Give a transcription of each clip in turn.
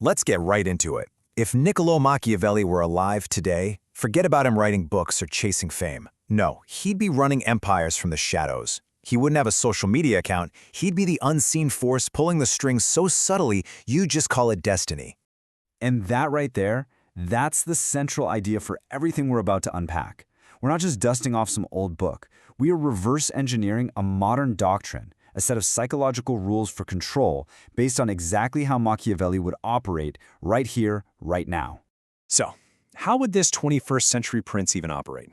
Let's get right into it. If Niccolò Machiavelli were alive today, forget about him writing books or chasing fame. No, he'd be running empires from the shadows. He wouldn't have a social media account. He'd be the unseen force pulling the strings so subtly you just call it destiny. And that right there, that's the central idea for everything we're about to unpack. We're not just dusting off some old book. We are reverse engineering a modern doctrine, a set of psychological rules for control based on exactly how Machiavelli would operate right here, right now. So, how would this 21st century prince even operate?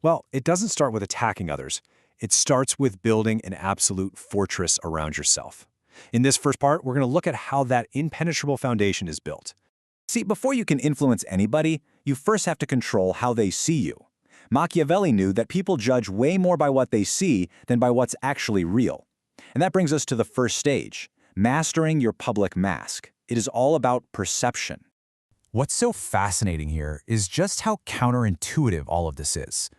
Well, it doesn't start with attacking others. It starts with building an absolute fortress around yourself. In this first part, we're going to look at how that impenetrable foundation is built. See, before you can influence anybody, you first have to control how they see you. Machiavelli knew that people judge way more by what they see than by what's actually real. And that brings us to the first stage, mastering your public mask. It is all about perception. What's so fascinating here is just how counterintuitive all of this is.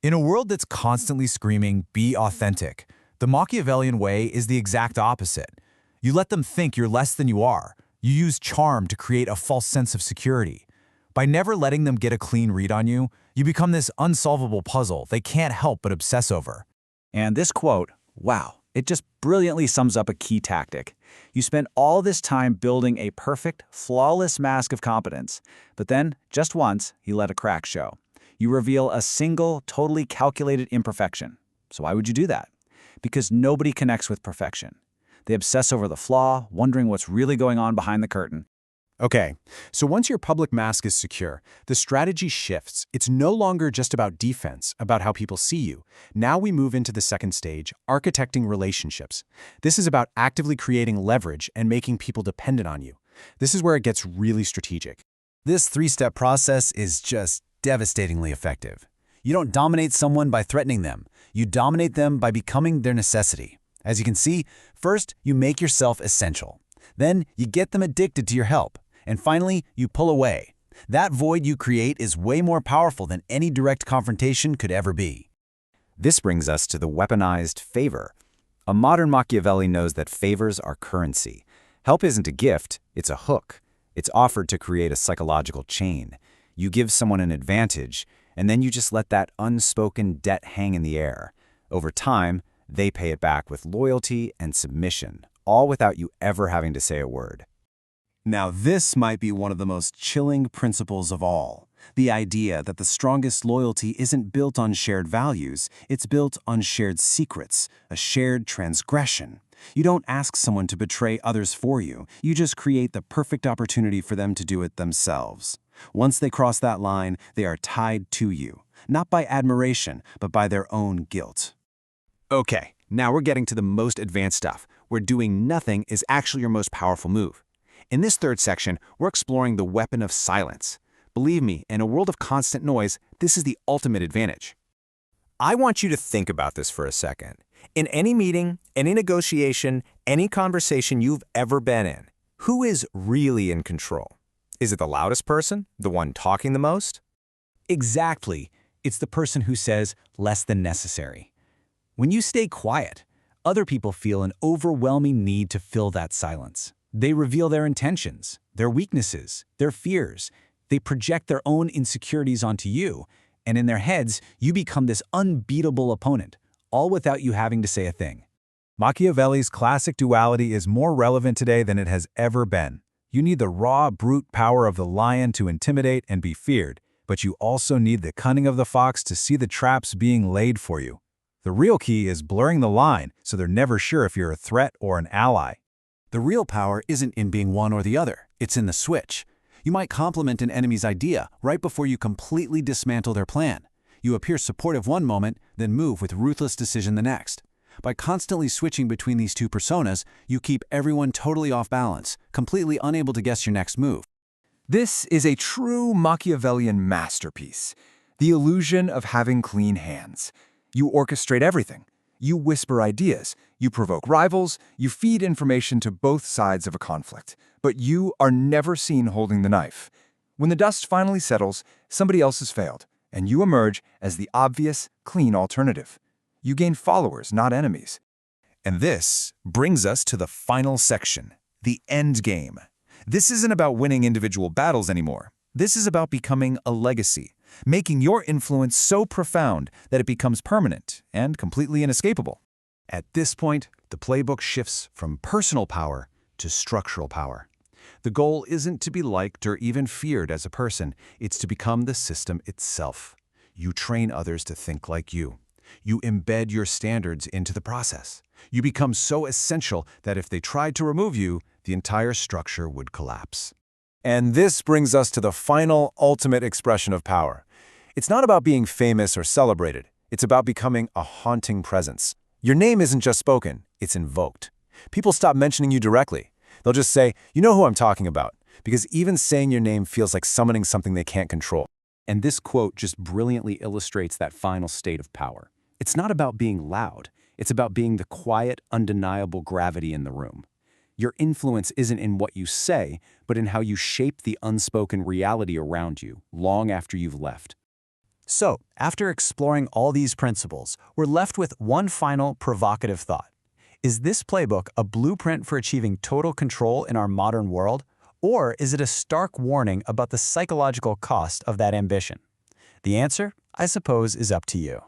In a world that's constantly screaming, be authentic, the Machiavellian way is the exact opposite. You let them think you're less than you are. You use charm to create a false sense of security. By never letting them get a clean read on you, you become this unsolvable puzzle they can't help but obsess over. And this quote, wow, it just brilliantly sums up a key tactic. You spend all this time building a perfect, flawless mask of competence, but then, just once, you let a crack show. You reveal a single, totally calculated imperfection. So why would you do that? Because nobody connects with perfection. They obsess over the flaw, wondering what's really going on behind the curtain. Okay, so once your public mask is secure, the strategy shifts. It's no longer just about defense, about how people see you. Now we move into the second stage, architecting relationships. This is about actively creating leverage and making people dependent on you. This is where it gets really strategic. This three-step process is just devastatingly effective. You don't dominate someone by threatening them. You dominate them by becoming their necessity. As you can see, first, you make yourself essential. Then, you get them addicted to your help. And finally, you pull away. That void you create is way more powerful than any direct confrontation could ever be. This brings us to the weaponized favor. A modern Machiavelli knows that favors are currency. Help isn't a gift, it's a hook. It's offered to create a psychological chain. You give someone an advantage, and then you just let that unspoken debt hang in the air. Over time, they pay it back with loyalty and submission, all without you ever having to say a word. Now this might be one of the most chilling principles of all. The idea that the strongest loyalty isn't built on shared values, it's built on shared secrets, a shared transgression. You don't ask someone to betray others for you, you just create the perfect opportunity for them to do it themselves. Once they cross that line, they are tied to you, not by admiration, but by their own guilt. Okay, now we're getting to the most advanced stuff, where doing nothing is actually your most powerful move. In this third section, we're exploring the weapon of silence. Believe me, in a world of constant noise, this is the ultimate advantage. I want you to think about this for a second. In any meeting, any negotiation, any conversation you've ever been in, who is really in control? Is it the loudest person, the one talking the most? Exactly. It's the person who says less than necessary. When you stay quiet, other people feel an overwhelming need to fill that silence. They reveal their intentions, their weaknesses, their fears. They project their own insecurities onto you, and in their heads, you become this unbeatable opponent, all without you having to say a thing. Machiavelli's classic duality is more relevant today than it has ever been. You need the raw, brute power of the lion to intimidate and be feared, but you also need the cunning of the fox to see the traps being laid for you. The real key is blurring the line so they're never sure if you're a threat or an ally. The real power isn't in being one or the other, it's in the switch. You might compliment an enemy's idea right before you completely dismantle their plan. You appear supportive one moment, then move with ruthless decision the next. By constantly switching between these two personas, you keep everyone totally off balance, completely unable to guess your next move. This is a true Machiavellian masterpiece, the illusion of having clean hands. You orchestrate everything. You whisper ideas, you provoke rivals, you feed information to both sides of a conflict, but you are never seen holding the knife. When the dust finally settles, somebody else has failed, and you emerge as the obvious, clean alternative. You gain followers, not enemies. And this brings us to the final section, the end game. This isn't about winning individual battles anymore. This is about becoming a legacy, making your influence so profound that it becomes permanent and completely inescapable. At this point, the playbook shifts from personal power to structural power. The goal isn't to be liked or even feared as a person, it's to become the system itself. You train others to think like you. You embed your standards into the process. You become so essential that if they tried to remove you, the entire structure would collapse. And this brings us to the final, ultimate expression of power. It's not about being famous or celebrated. It's about becoming a haunting presence. Your name isn't just spoken, it's invoked. People stop mentioning you directly. They'll just say, "You know who I'm talking about," because even saying your name feels like summoning something they can't control. And this quote just brilliantly illustrates that final state of power. It's not about being loud. It's about being the quiet, undeniable gravity in the room. Your influence isn't in what you say, but in how you shape the unspoken reality around you long after you've left. So, after exploring all these principles, we're left with one final provocative thought. Is this playbook a blueprint for achieving total control in our modern world, or is it a stark warning about the psychological cost of that ambition? The answer, I suppose, is up to you.